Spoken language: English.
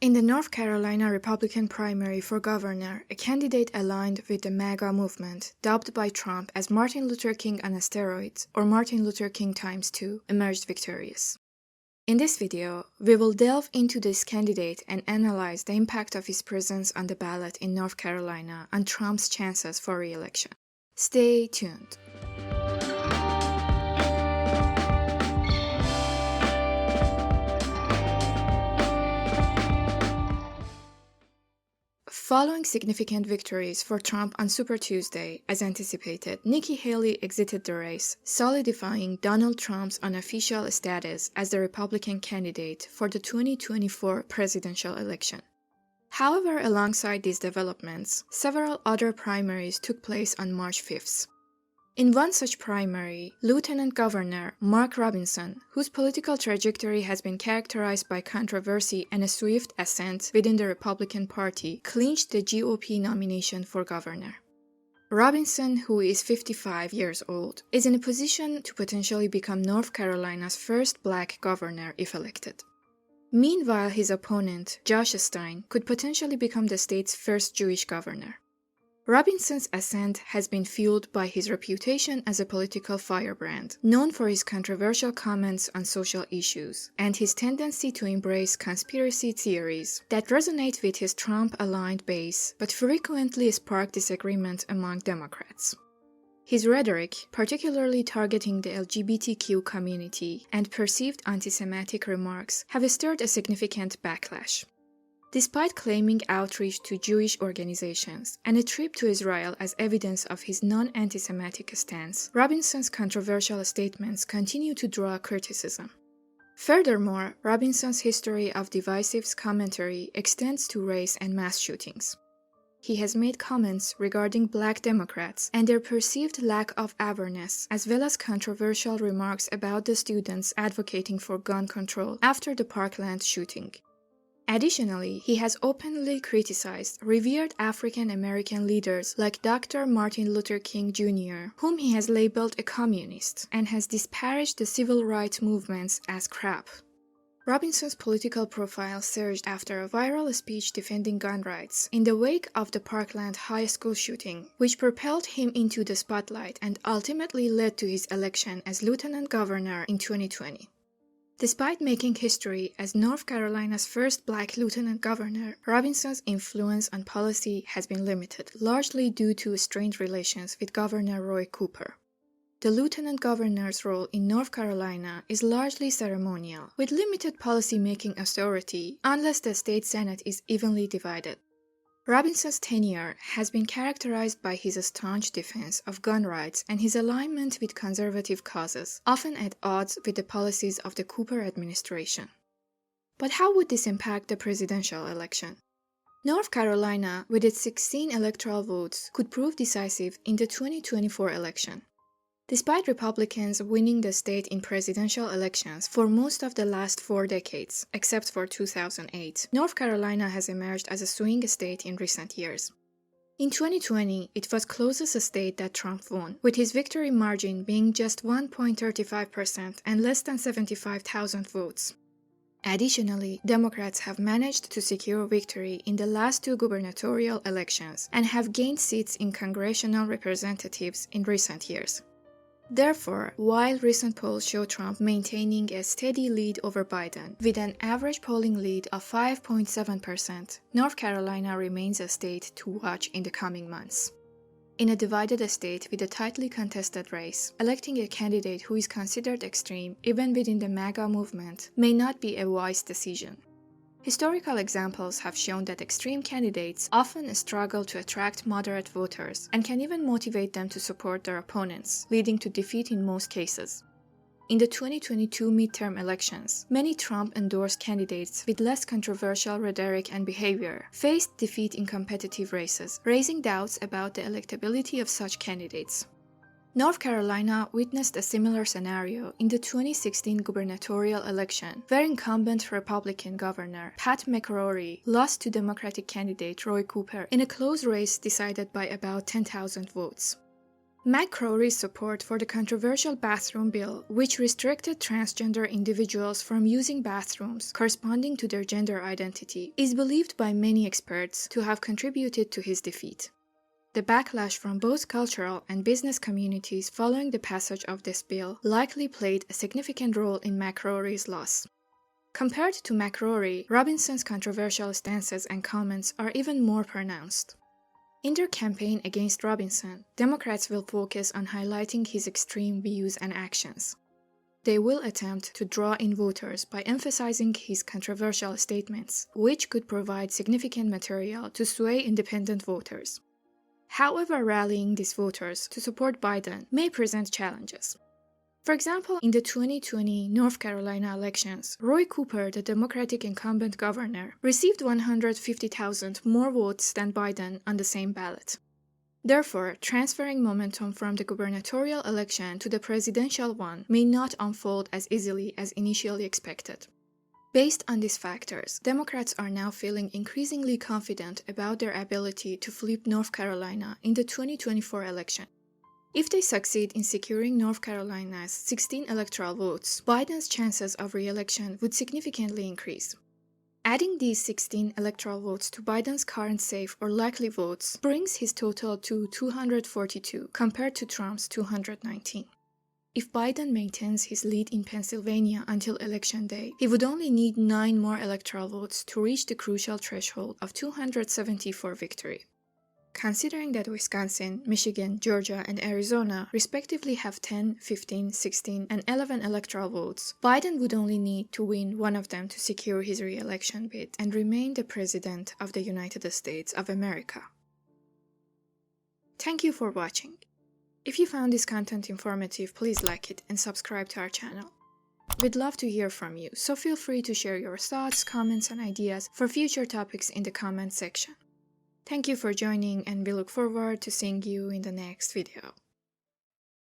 In the North Carolina Republican primary for governor, a candidate aligned with the Maga movement, dubbed by Trump as Martin Luther King on steroids or Martin Luther King ×2, emerged victorious. In this video, we will delve into this candidate and analyze the impact of his presence on the ballot in North Carolina on Trump's chances for re-election. Stay tuned. Following significant victories for Trump on Super Tuesday, as anticipated, Nikki Haley exited the race, solidifying Donald Trump's unofficial status as the Republican candidate for the 2024 presidential election. However, alongside these developments, several other primaries took place on March 5th. In one such primary, Lieutenant Governor Mark Robinson, whose political trajectory has been characterized by controversy and a swift ascent within the Republican Party, clinched the GOP nomination for governor. Robinson, who is 55 years old, is in a position to potentially become North Carolina's first black governor if elected. Meanwhile, his opponent, Josh Stein, could potentially become the state's first Jewish governor. Robinson's ascent has been fueled by his reputation as a political firebrand, known for his controversial comments on social issues, and his tendency to embrace conspiracy theories that resonate with his Trump-aligned base but frequently spark disagreement among Democrats. His rhetoric, particularly targeting the LGBTQ community and perceived anti-Semitic remarks, have stirred a significant backlash. Despite claiming outreach to Jewish organizations and a trip to Israel as evidence of his non-anti-Semitic stance, Robinson's controversial statements continue to draw criticism. Furthermore, Robinson's history of divisive commentary extends to race and mass shootings. He has made comments regarding Black Democrats and their perceived lack of awareness, as well as controversial remarks about the students advocating for gun control after the Parkland shooting. Additionally, he has openly criticized revered African American leaders like Dr. Martin Luther King Jr., whom he has labeled a communist, and has disparaged the civil rights movements as crap. Robinson's political profile surged after a viral speech defending gun rights in the wake of the Parkland High School shooting, which propelled him into the spotlight and ultimately led to his election as lieutenant governor in 2020. Despite making history as North Carolina's first black lieutenant governor, Robinson's influence on policy has been limited, largely due to strained relations with Governor Roy Cooper. The lieutenant governor's role in North Carolina is largely ceremonial, with limited policy-making authority unless the state Senate is evenly divided. Robinson's tenure has been characterized by his staunch defense of gun rights and his alignment with conservative causes, often at odds with the policies of the Cooper administration. But how would this impact the presidential election? North Carolina, with its 16 electoral votes, could prove decisive in the 2024 election. Despite Republicans winning the state in presidential elections for most of the last 4 decades, except for 2008, North Carolina has emerged as a swing state in recent years. In 2020, it was closest state that Trump won, with his victory margin being just 1.35% and less than 75,000 votes. Additionally, Democrats have managed to secure victory in the last 2 gubernatorial elections and have gained seats in congressional representatives in recent years. Therefore, while recent polls show Trump maintaining a steady lead over Biden, with an average polling lead of 5.7%, North Carolina remains a state to watch in the coming months. In a divided state with a tightly contested race, electing a candidate who is considered extreme, even within the Maga movement, may not be a wise decision. Historical examples have shown that extreme candidates often struggle to attract moderate voters and can even motivate them to support their opponents, leading to defeat in most cases. In the 2022 midterm elections, many Trump-endorsed candidates with less controversial rhetoric and behavior faced defeat in competitive races, raising doubts about the electability of such candidates. North Carolina witnessed a similar scenario in the 2016 gubernatorial election, where incumbent Republican Governor Pat McCrory lost to Democratic candidate Roy Cooper in a close race decided by about 10,000 votes. McCrory's support for the controversial bathroom bill, which restricted transgender individuals from using bathrooms corresponding to their gender identity, is believed by many experts to have contributed to his defeat. The backlash from both cultural and business communities following the passage of this bill likely played a significant role in McCrory's loss. Compared to McCrory, Robinson's controversial stances and comments are even more pronounced. In their campaign against Robinson, Democrats will focus on highlighting his extreme views and actions. They will attempt to draw in voters by emphasizing his controversial statements, which could provide significant material to sway independent voters. However, rallying these voters to support Biden may present challenges. For example, in the 2020 North Carolina elections, Roy Cooper, the Democratic incumbent governor, received 150,000 more votes than Biden on the same ballot. Therefore, transferring momentum from the gubernatorial election to the presidential one may not unfold as easily as initially expected. Based on these factors, Democrats are now feeling increasingly confident about their ability to flip North Carolina in the 2024 election. If they succeed in securing North Carolina's 16 electoral votes, Biden's chances of re-election would significantly increase. Adding these 16 electoral votes to Biden's current safe or likely votes brings his total to 242 compared to Trump's 219. If Biden maintains his lead in Pennsylvania until Election Day, he would only need 9 more electoral votes to reach the crucial threshold of 270 for victory. Considering that Wisconsin, Michigan, Georgia, and Arizona respectively have 10, 15, 16, and 11 electoral votes, Biden would only need to win one of them to secure his re-election bid and remain the President of the United States of America. Thank you for watching. If you found this content informative, please like it and subscribe to our channel. We'd love to hear from you, so feel free to share your thoughts, comments, and ideas for future topics in the comment section. Thank you for joining, and we look forward to seeing you in the next video.